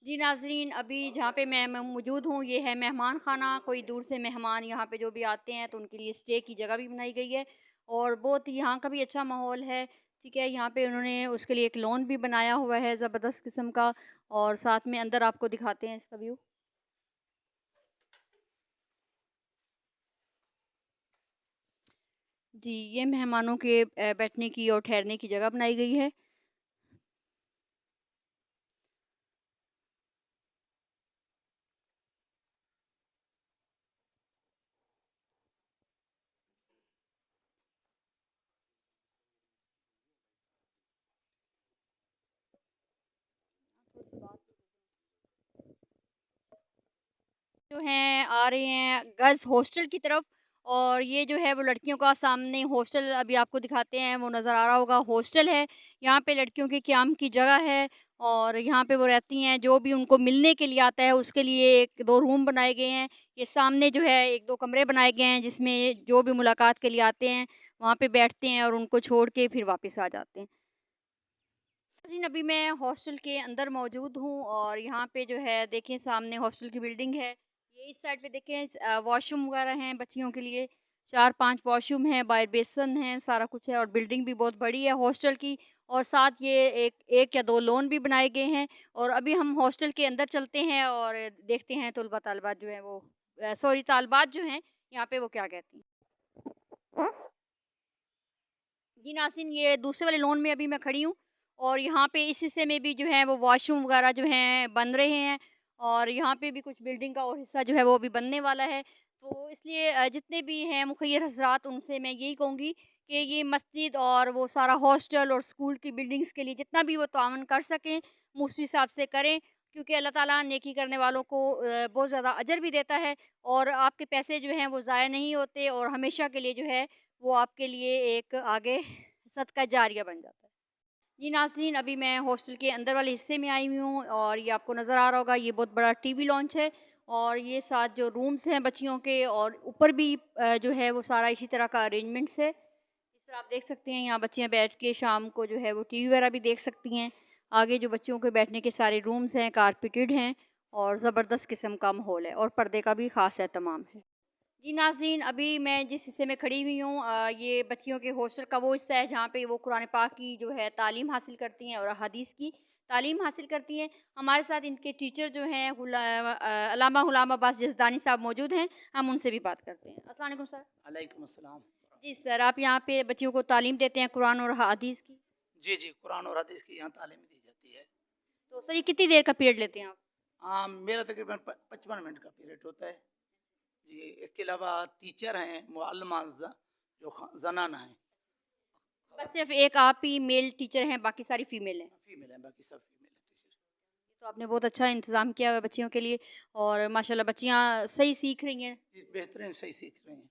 जी नाज़रीन, अभी जहाँ पे मैं मौजूद हूँ, ये है मेहमान खाना। कोई दूर से मेहमान यहाँ पे जो भी आते हैं तो उनके लिए स्टे की जगह भी बनाई गई है और बहुत यहाँ का भी अच्छा माहौल है। ठीक है, यहाँ पे उन्होंने उसके लिए एक लॉन भी बनाया हुआ है ज़बरदस्त किस्म का और साथ में अंदर आपको दिखाते हैं इसका व्यू। जी, ये मेहमानों के बैठने की और ठहरने की जगह बनाई गई है। जो हैं आ रहे हैं गर्ल्स हॉस्टल की तरफ और ये जो है वो लड़कियों का सामने हॉस्टल अभी आपको दिखाते हैं वो नज़र आ रहा होगा हॉस्टल है। यहाँ पे लड़कियों के क़याम की जगह है और यहाँ पे वो रहती हैं जो भी उनको मिलने के लिए आता है उसके लिए 1-2 रूम बनाए गए हैं। ये सामने जो है 1-2 कमरे बनाए गए हैं जिसमें जो भी मुलाकात के लिए आते हैं वहाँ पे बैठते हैं और उनको छोड़ के फिर वापस आ जाते हैं। जी, अभी मैं हॉस्टल के अंदर मौजूद हूँ और यहाँ पे जो है देखें सामने हॉस्टल की बिल्डिंग है। ये इस साइड पे देखें वॉशरूम वगैरह हैं बच्चियों के लिए। 4-5 वॉशरूम हैं, बाहर बेसिन है, सारा कुछ है और बिल्डिंग भी बहुत बड़ी है हॉस्टल की और साथ ये एक 1 या 2 लॉन भी बनाए गए हैं और अभी हम हॉस्टल के अंदर चलते हैं और देखते हैं तलबा-तालिबात जो हैं वो सॉरी तालिबात जो हैं यहाँ पे वो क्या कहती हैं। जी नाज़रीन, ये दूसरे वाले लॉन में अभी मैं खड़ी हूँ और यहाँ पे इस हिस्से में भी जो है वो वॉशरूम वगैरह जो हैं बन रहे हैं और यहाँ पे भी कुछ बिल्डिंग का और हिस्सा जो है वो अभी बनने वाला है। तो इसलिए जितने भी हैं मुखियर हज़रात उनसे मैं यही कहूँगी कि ये मस्जिद और वो सारा हॉस्टल और स्कूल की बिल्डिंग्स के लिए जितना भी वो तावन कर सकें, मुफ्ती साहब से करें क्योंकि अल्लाह ताला नेकी करने वालों को बहुत ज़्यादा अजर भी देता है और आपके पैसे जो हैं वो ज़ाया नहीं होते और हमेशा के लिए जो है वो आपके लिए एक आगे सदका जारिया बन जाता है। जी नाज़रीन, अभी मैं हॉस्टल के अंदर वाले हिस्से में आई हुई हूँ और ये आपको नज़र आ रहा होगा ये बहुत बड़ा टीवी लॉन्च है और ये साथ जो रूम्स हैं बच्चियों के और ऊपर भी जो है वो सारा इसी तरह का अरेंजमेंट्स है। इस तरह आप देख सकते हैं यहाँ बच्चियाँ बैठ के शाम को जो है वो टीवी वगैरह भी देख सकती हैं। आगे जो बच्चों के बैठने के सारे रूम्स हैं कारपेटेड हैं और ज़बरदस्त किस्म का माहौल है और पर्दे का भी ख़ास एहतमाम है। जी नाज़रीन, अभी मैं जिस हिस्से में खड़ी हुई हूँ ये बच्चियों के हॉस्टल का वो हिस्सा है जहाँ पे वो कुरान पाक की जो है तालीम हासिल करती हैं और हदीस की तालीम हासिल करती हैं। हमारे साथ इनके टीचर जो हैं अल्लामा गुलाम अब्बास जज़दानी साहब मौजूद हैं, हम उनसे भी बात करते हैं। अस्सलाम वालेकुम सर। वालेकुम अस्सलाम। जी सर, आप यहाँ पे बच्चियों को तालीम देते हैं कुरान और हदीस की? जी, जी, कुरान और हदीस की यहाँ तालीम दी जाती है। तो सर ये कितनी देर का पीरियड लेते हैं आप? मेरा तकरीबन 55 मिनट का पीरियड होता है। जी, इसके अलावा टीचर हैं, मुअल्लिमा जो ज़नाना हैं। बस सिर्फ़ एक आप ही मेल टीचर हैं, बाकी सारी फीमेल हैं? फीमेल हैं, बाकी सब फीमेल हैं टीचर। तो आपने बहुत अच्छा इंतज़ाम किया हुआ है बच्चियों के लिए और माशाल्लाह बच्चियाँ सही सीख रही हैं। जी, बेहतरीन सही सीख रहे हैं।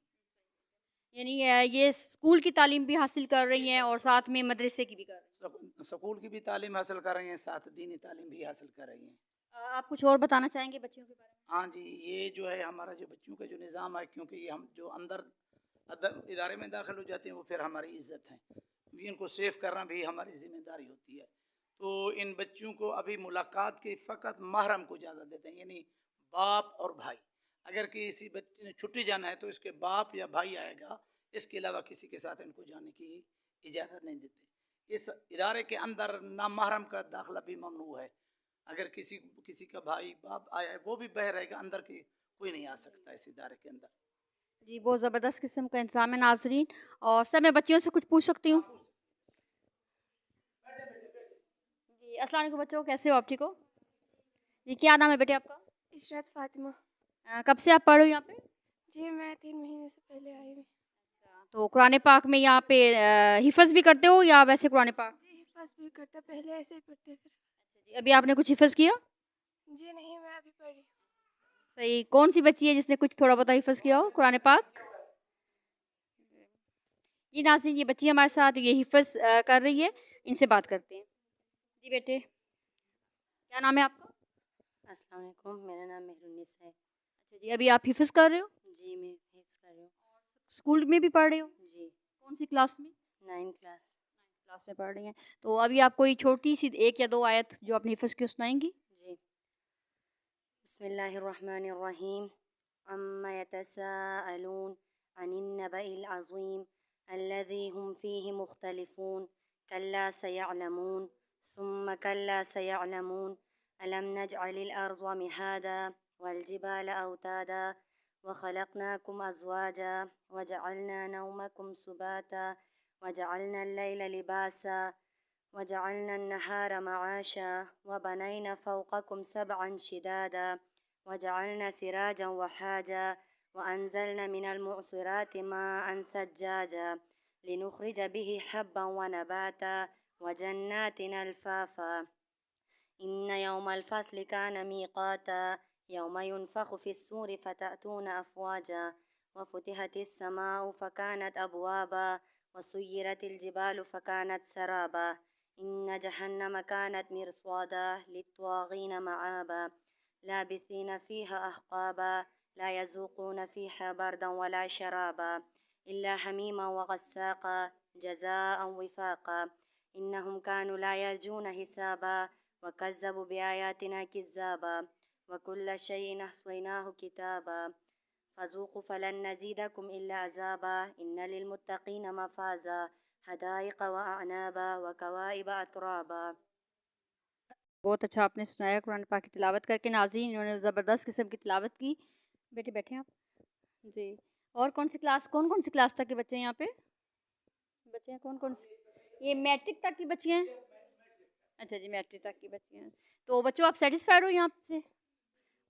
यानी ये स्कूल की तालीम भी हासिल कर रही हैं और साथ में मदरसे की भी कर रही हैं। स्कूल की भी तालीम हासिल कर रही हैं, साथ दीनी तालीम भी हासिल कर रही हैं। आप कुछ और बताना चाहेंगे बच्चियों के बारे में? हाँ जी, ये जो है हमारा जो बच्चों का जो निज़ाम है, क्योंकि ये हम जो अंदर इदारे में दाखिल हो जाते हैं वो फिर हमारी इज़्ज़त है। इनको सेव करना भी हमारी ज़िम्मेदारी होती है। तो इन बच्चों को अभी मुलाकात के फ़कत महरम को इजाज़त देते हैं, यानी बाप और भाई। अगर किसी बच्चे ने छुट्टी जाना है तो इसके बाप या भाई आएगा, इसके अलावा किसी के साथ इनको जाने की इजाज़त नहीं देते। इस इदारे के अंदर नामहरम का दाखिला भी ममनू है। अगर किसी किसी का भाई बाप आया है वो भी बह रहेगा, अंदर की कोई नहीं आ सकता इस इदारे के अंदर। जी, बहुत ज़बरदस्त किस्म का इंतज़ाम है नाज़रीन और सर मैं बच्चियों से कुछ पूछ सकती हूँ? जी, अस्सलाम वालेकुम बच्चों, कैसे हो आप, ठीक हो? जी, क्या नाम है बेटे आपका? इशरत फ़ातिमा। कब से आप पढ़ रहे हो यहाँ पे? जी, मैं 3 महीने से पहले आई हूँ। तो कुरान पाक में यहाँ पे हिफ़्ज़ भी करते हो या वैसे कुरान पाक? जी, हिफ़्ज़ भी करता, पहले ऐसे ही पढ़ते फिर। जी, अभी आपने कुछ हिफ़्ज़ किया? जी नहीं, मैं अभी पढ़ रही हूँ। सही, कौन-सी बच्ची है जिसने कुछ थोड़ा बहुत हिफ़्ज़ किया हो कुरान पाक? जी नाज़रीन, ये बच्ची हमारे साथ ये हिफ़्ज़ कर रही है, इनसे बात करते हैं। जी बेटे, क्या नाम है आपका? अस्सलाम वालेकुम, मेरा नाम मेहरुन्निसा है। अच्छा जी, अभी आप हिफ़्ज़ कर रहे हो? जी, मैं हिफ़्ज़ कर रही हूँ। स्कूल में भी पढ़ रहे हो? जी, कौन-सी क्लास में? 9 क्लास। क्लास में पढ़ रही हैं। तो अभी आप कोई छोटी-सी 1 या 2 आयत जो आपने हिफ़्ज़ की, वो सुनाएँगी? जी। बिस्मिल्लाहिर्रहमानिर्रहीम। अम्मा यतसाअलून अनिन नबइल अज़ीम अल्लज़ी हुम फ़ीहि मुख्तलिफ़ून कल्ला सयअलमून सुम्मा कल्ला सयअलमून अलम नजअलिल अर्ज़ मिहादा वल जिबाल औतादा व खलक़नाकुम अज़वाजा व जअलना नौमकुम सुबाता व जअलना अल-लैला लिबासा व जअलना अन-नहारा मआशा व बनैना फ़ौक़कुम सबअन शिदादा व जअलना सिराजन वहाजा व अंज़लना मिनल मुअसिराति माअन सज्जाजा लिनुख़रिज बिही हब्बन व नबाता व जन्नातिन अल्फ़ाफ़ा इन्न यौमल फ़स्लि कान मीक़ाता यौम युनफ़ख़ु फ़िस्सूरि फ़तअतून अफ़वाजा व फ़ुतिहतिस समाउ फ़कानत अबवाबा व सुय्यिरतिल जिबालु फ़कानत सराबा इन्न जहन्नम कानत मिरस्वादा लित्वाग़ीन मआबा लाबिथीन फ़ीहा अहक़ाबा ला यज़ूक़ून फ़ीहा बरदन वला शराबा इल्ला हमीमा व ग़स्साक़ा जज़ाअन विफ़ाक़ा इन्नहुम कानू ला यरजून हिसाबा व कज़्ज़बू बिआयातिना किज़्ज़ाबा व कुल्ल शैइन अहसैनाहु किताबा फ़ज़ूक़ू फ़लन नज़ीदकुम इल्ला अज़ाबा इन्न लिलमुत्तक़ीन मफ़ाज़ा हदाइक़ व अअनाबा व कवाइब अतराबा। बहुत अच्छा आपने सुनाया कुरान पाक की तिलावत करके। नाज़रीन, इन्होंने ज़बरदस्त किस्म की तिलावत की। बेटे बैठे आप जी। और कौन सी क्लास तक के बच्चे हैं यहाँ पे? बच्चे हैं कौन सी? ये मैट्रिक तक की बच्ची हैं? अच्छा जी, मैट्रिक तक की बच्ची हैं। तो बच्चों, आप सेटिस्फाइड हो यहाँ से?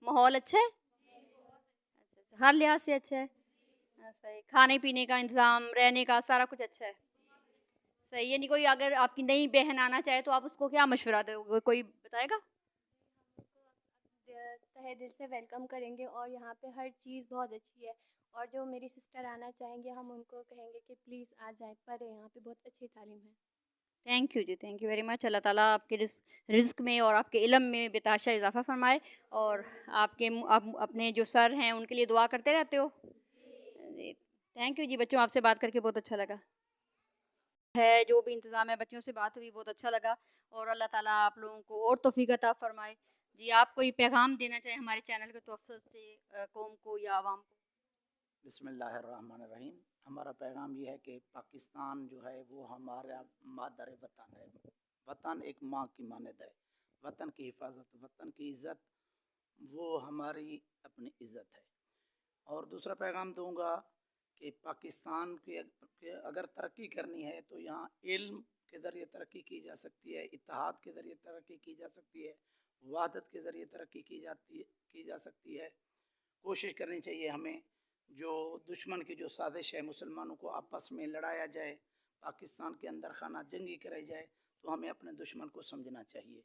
माहौल अच्छा है? अच्छा अच्छा, हर लिहाज से अच्छा है? सही। खाने पीने का इंतज़ाम, रहने का सारा कुछ अच्छा है? सही। यानी कोई अगर आपकी नई बहन आना चाहे तो आप उसको क्या मशवरा दोगे, कोई बताएगा? तहे दिल से वेलकम करेंगे और यहाँ पे हर चीज़ बहुत अच्छी है। और जो मेरी सिस्टर आना चाहेंगे हम उनको कहेंगे कि प्लीज़ आ जाएं, पढ़ें, यहाँ पे बहुत अच्छी तालीम है। Thank you ji, thank you very much. Allah Tala आपके रिज़्क में और आपके इल्म में बेताशा इज़ाफ़ा फ़रमाए। और आप अपने जो सर हैं उनके लिए दुआ करते रहते हो? जी, थैंक यू जी। बच्चों, आपसे बात करके बहुत अच्छा लगा। है जो भी इंतज़ाम है, बच्चों से बात हुई बहुत अच्छा लगा। और अल्लाह ताला आप लोगों को और तौफ़ीक़ अता फ़रमाए। जी, आप कोई पैगाम देना चाहें हमारे चैनल के तवज्जुह से कौम को या आवाम को? बिस्मिल्लाहिर्रहमानिर्रहीम। हमारा पैगाम ये है कि पाकिस्तान जो है वो हमारा मादर वतन है। वतन एक माँ की मानद है। वतन की हिफाजत, वतन की इज़्ज़त, वो हमारी अपनी इज़्ज़त है। और दूसरा पैगाम दूंगा कि पाकिस्तान की अगर तरक्की करनी है तो यहाँ इल्म के ज़रिए तरक्की की जा सकती है, इत्तेहाद के ज़रिए तरक्की की जा सकती है, वहदत के ज़रिए तरक्की की जा सकती है। कोशिश करनी चाहिए हमें, जो दुश्मन की जो साजिश है मुसलमानों को आपस में लड़ाया जाए, पाकिस्तान के अंदर खाना जंगी कराई जाए, तो हमें अपने दुश्मन को समझना चाहिए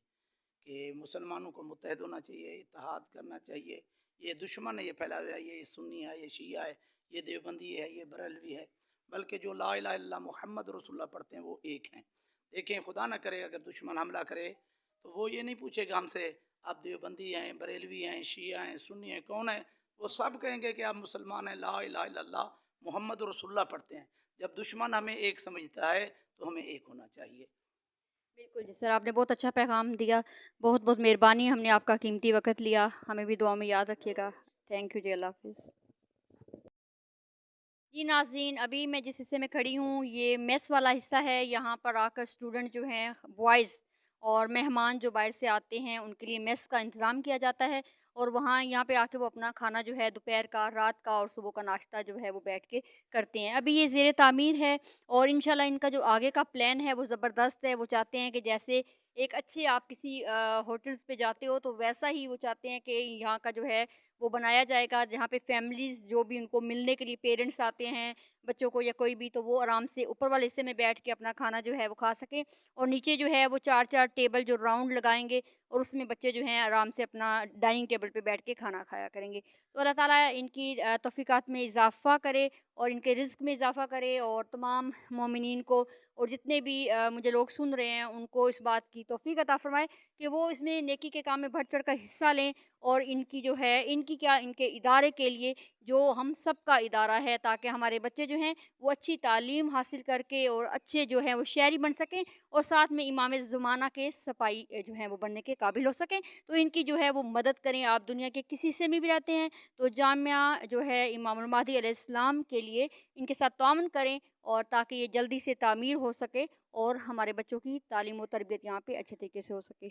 कि मुसलमानों को मुत्तहद होना चाहिए, इत्तेहाद करना चाहिए। ये दुश्मन है, ये फैला हुआ है, ये सुन्नी है, ये शिया है, ये देवबंदी है, ये बरेलवी है, बल्कि जो ला इलाहा इल्लल्लाह मुहम्मद रसूलुल्लाह पढ़ते हैं वो एक हैं। देखें, खुदा ना करे अगर दुश्मन हमला करे तो वो ये नहीं पूछेगा हमसे आप देवबंदी हैं, बरेलवी हैं, शिया हैं, सुन्नी हैं, कौन है। वो सब कहेंगे कि आप मुसलमान हैं, ला इलाहा इल्लल्लाह मुहम्मद रसूलुल्लाह पढ़ते हैं। जब दुश्मन हमें एक समझता है तो हमें एक होना चाहिए। बिल्कुल जी सर, आपने बहुत अच्छा पैगाम दिया। बहुत-बहुत मेहरबानी, हमने आपका कीमती वक़्त लिया। हमें भी दुआ में याद रखिएगा। थैंक यू जी, अल्लाह हाफ़िज़। जी नाज़रीन, अभी मैं जिस हिस्से में खड़ी हूँ, ये मेस वाला हिस्सा है। यहाँ पर आकर स्टूडेंट जो हैं बॉयज़ और मेहमान जो बाहर से आते हैं, उनके लिए मेस का इंतज़ाम किया जाता है। और वहाँ यहाँ पे आके वो अपना खाना जो है दोपहर का, रात का और सुबह का नाश्ता जो है वो बैठ के करते हैं। अभी ये ज़ेर तामीर है और इंशाल्लाह इनका जो आगे का प्लान है वो ज़बरदस्त है। वो चाहते हैं कि जैसे एक अच्छे आप किसी होटल्स पे जाते हो तो वैसा ही वो चाहते हैं कि यहाँ का जो है वो बनाया जाएगा, जहाँ पे फैमिलीज़ जो भी उनको मिलने के लिए पेरेंट्स आते हैं, बच्चों को या कोई भी, तो वो आराम से ऊपर वाले हिस्से में बैठ के अपना खाना जो है वो खा सकें। और नीचे जो है वो 4-4 टेबल जो राउंड लगाएँगे और उसमें बच्चे जो हैं आराम से अपना डाइनिंग टेबल पे बैठ के खाना खाया करेंगे। तो अल्लाह ताला इनकी तौफ़ीक़ात में इज़ाफ़ा करे और इनके रिज़्क में इज़ाफ़ा करे और तमाम मोमिनीन को और जितने भी मुझे लोग सुन रहे हैं उनको इस बात की तौफ़ीक़ अता फ़रमाए कि वो इसमें नेकी के काम में बढ़-चढ़ कर हिस्सा लें और इनकी जो है इनके इदारे के लिए जो हम सब का इदारा है, ताकि हमारे बच्चे जो हैं वो अच्छी तालीम हासिल करके और अच्छे जो हैं वो शहरी बन सकें और साथ में इमाम ज़माना के सपाई जो हैं वो बनने के काबिल हो सकें। तो इनकी जो है वो मदद करें। आप दुनिया के किसी से भी रहते हैं तो जामिया जो है इमामुल महदी अलैहिस्सलाम के लिए इनके साथ ताउन करें, और ताकि ये जल्दी से तामीर हो सके और हमारे बच्चों की तालीम और तरबियत यहाँ पे अच्छे तरीके से हो सके।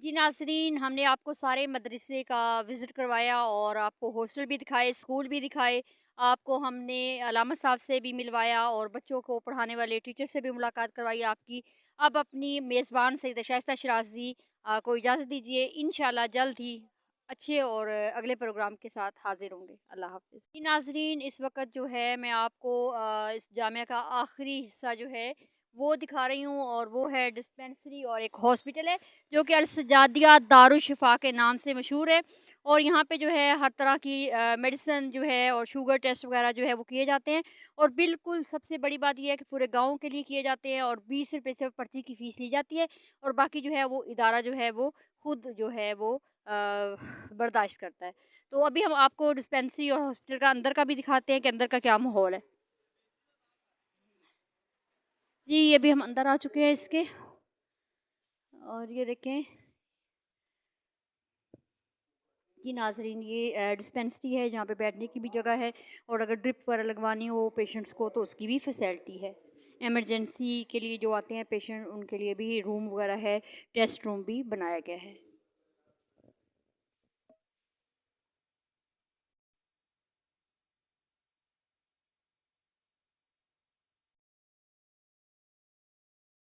जी नाज़रीन, हमने आपको सारे मदरसे का विज़िट करवाया और आपको हॉस्टल भी दिखाए, स्कूल भी दिखाए। आपको हमने अलामा साहब से भी मिलवाया और बच्चों को पढ़ाने वाले टीचर से भी मुलाकात करवाई आपकी। अब अपनी मेज़बान सईदा शाइस्ता शराज़ी को इजाज़त दीजिए। इंशाअल्लाह जल्द ही अच्छे और अगले प्रोग्राम के साथ हाज़िर होंगे। अल्लाह हाफ़िज़। जी नाज़रीन, इस वक़्त जो है मैं आपको इस जामिया का आखिरी हिस्सा जो है वो दिखा रही हूँ, और वो है डिस्पेंसरी और एक हॉस्पिटल है जो कि अल-सजादिया दारुश-शिफ़ा के नाम से मशहूर है। और यहाँ पे जो है हर तरह की मेडिसिन जो है और शुगर टेस्ट वग़ैरह जो है वो किए जाते हैं, और बिल्कुल सबसे बड़ी बात ये है कि पूरे गाँव के लिए किए जाते हैं, और 20 रुपए सिर्फ़ पर्ची की फ़ीस ली जाती है, और बाकी जो है वो इदारा जो है वो खुद जो है वो बर्दाश्त करता है। तो अभी हम आपको डिस्पेंसरी और हॉस्पिटल का अंदर का भी दिखाते हैं कि अंदर का क्या माहौल है। जी, अभी हम अंदर आ चुके हैं इसके, और ये देखें जी नाज़रीन, ये डिस्पेंसरी है जहाँ पे बैठने की भी जगह है, और अगर ड्रिप वगैरह लगवानी हो पेशेंट्स को तो उसकी भी फैसिलिटी है। इमरजेंसी के लिए जो आते हैं पेशेंट उनके लिए भी रूम वगैरह है, टेस्ट रूम भी बनाया गया है।